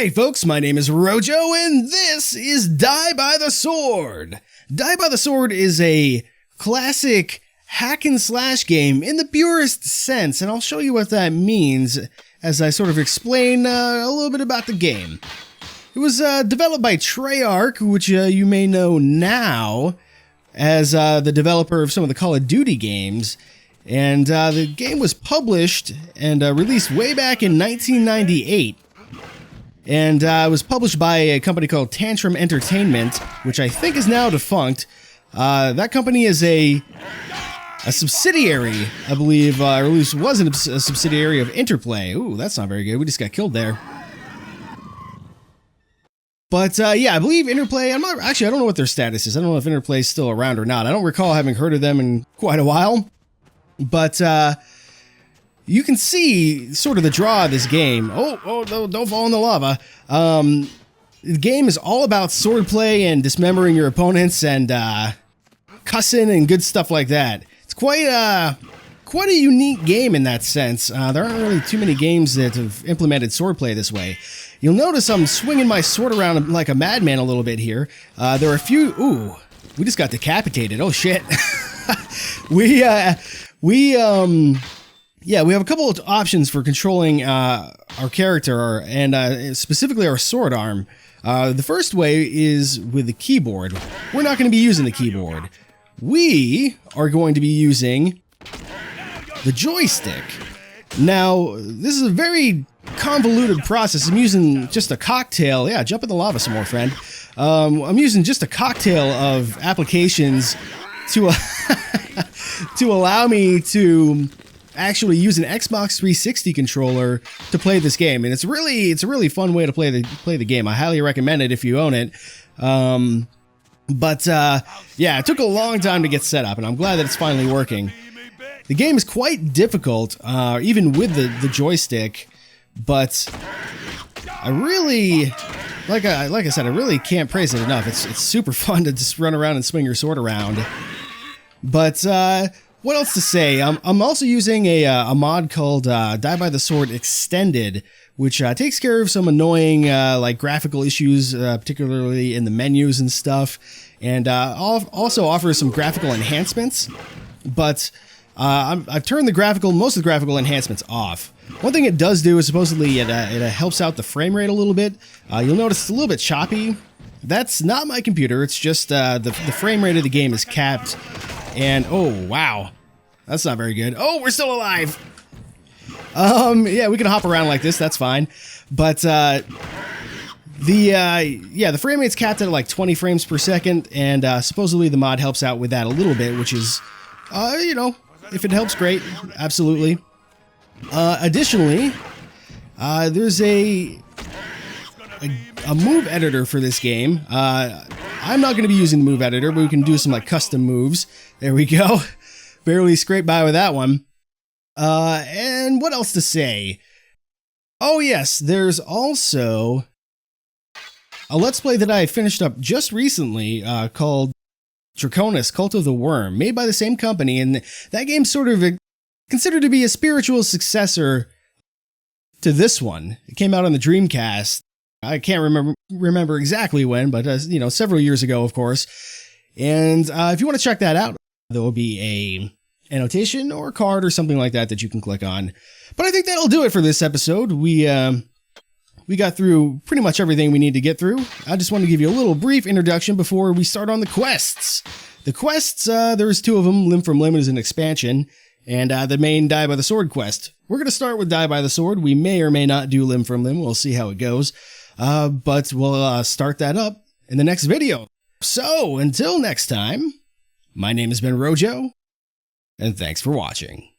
Hey folks, my name is Rojo, and this is Die by the Sword. Die by the Sword is a classic hack and slash game in the purest sense, and I'll show you what that means as I sort of explain a little bit about the game. It was developed by Treyarch, which you may know now as the developer of some of the Call of Duty games, and the game was published and released way back in 1998. And it was published by a company called Tantrum Entertainment, which I think is now defunct. That company is a subsidiary, I believe, or at least was a subsidiary of Interplay. Ooh, that's not very good. We just got killed there. But yeah, I believe Interplay, I don't know what their status is. I don't know if Interplay is still around or not. I don't recall having heard of them in quite a while. But you can see sort of the draw of this game. Oh, don't fall in the lava. The game is all about swordplay and dismembering your opponents and cussing and good stuff like that. It's quite a unique game in that sense. There aren't really too many games that have implemented swordplay this way. You'll notice I'm swinging my sword around like a madman a little bit here. There are a few... Ooh, we just got decapitated. Oh, shit. Yeah, we have a couple of options for controlling our character, and specifically our sword arm. The first way is with the keyboard. We're not going to be using the keyboard. We are going to be using the joystick. Now, this is a very convoluted process. I'm using just a cocktail. Yeah, jump in the lava some more, friend. I'm using just a cocktail of applications to to allow me to actually use an Xbox 360 controller to play this game, and it's a really fun way to play the game. I highly recommend it if you own it. But yeah, it took a long time to get set up, and I'm glad that it's finally working. The game is quite difficult, even with the joystick, but I really, like I said, I really can't praise it enough. It's super fun to just run around and swing your sword around. But what else to say? I'm also using a mod called Die by the Sword Extended, which takes care of some annoying like graphical issues, particularly in the menus and stuff, and also offers some graphical enhancements. But I've turned most of the graphical enhancements off. One thing it does do is supposedly it helps out the frame rate a little bit. You'll notice it's a little bit choppy. That's not my computer. It's just the frame rate of the game is capped. And, oh, wow. That's not very good. Oh, we're still alive! Yeah, we can hop around like this, that's fine. But, the frame rate's capped at like 20 frames per second, and, supposedly the mod helps out with that a little bit, which is, you know, if it helps, great. Absolutely. Additionally, there's a move editor for this game. I'm not going to be using the move editor, but we can do some like custom moves. There we go. Barely scraped by with that one. And what else to say? Oh yes, there's also a Let's Play that I finished up just recently called Draconis, Cult of the Worm, made by the same company, and that game's sort of considered to be a spiritual successor to this one. It came out on the Dreamcast. I can't remember exactly when, but you know, several years ago, of course. And if you want to check that out, there will be a annotation or a card or something like that you can click on. But I think that'll do it for this episode. We got through pretty much everything we need to get through. I just want to give you a little brief introduction before we start on the quests. The quests, there's two of them. Limb from Limb is an expansion, and the main Die by the Sword quest. We're going to start with Die by the Sword. We may or may not do Limb from Limb. We'll see how it goes. But we'll start that up in the next video. So, until next time, my name has been Rojo, and thanks for watching.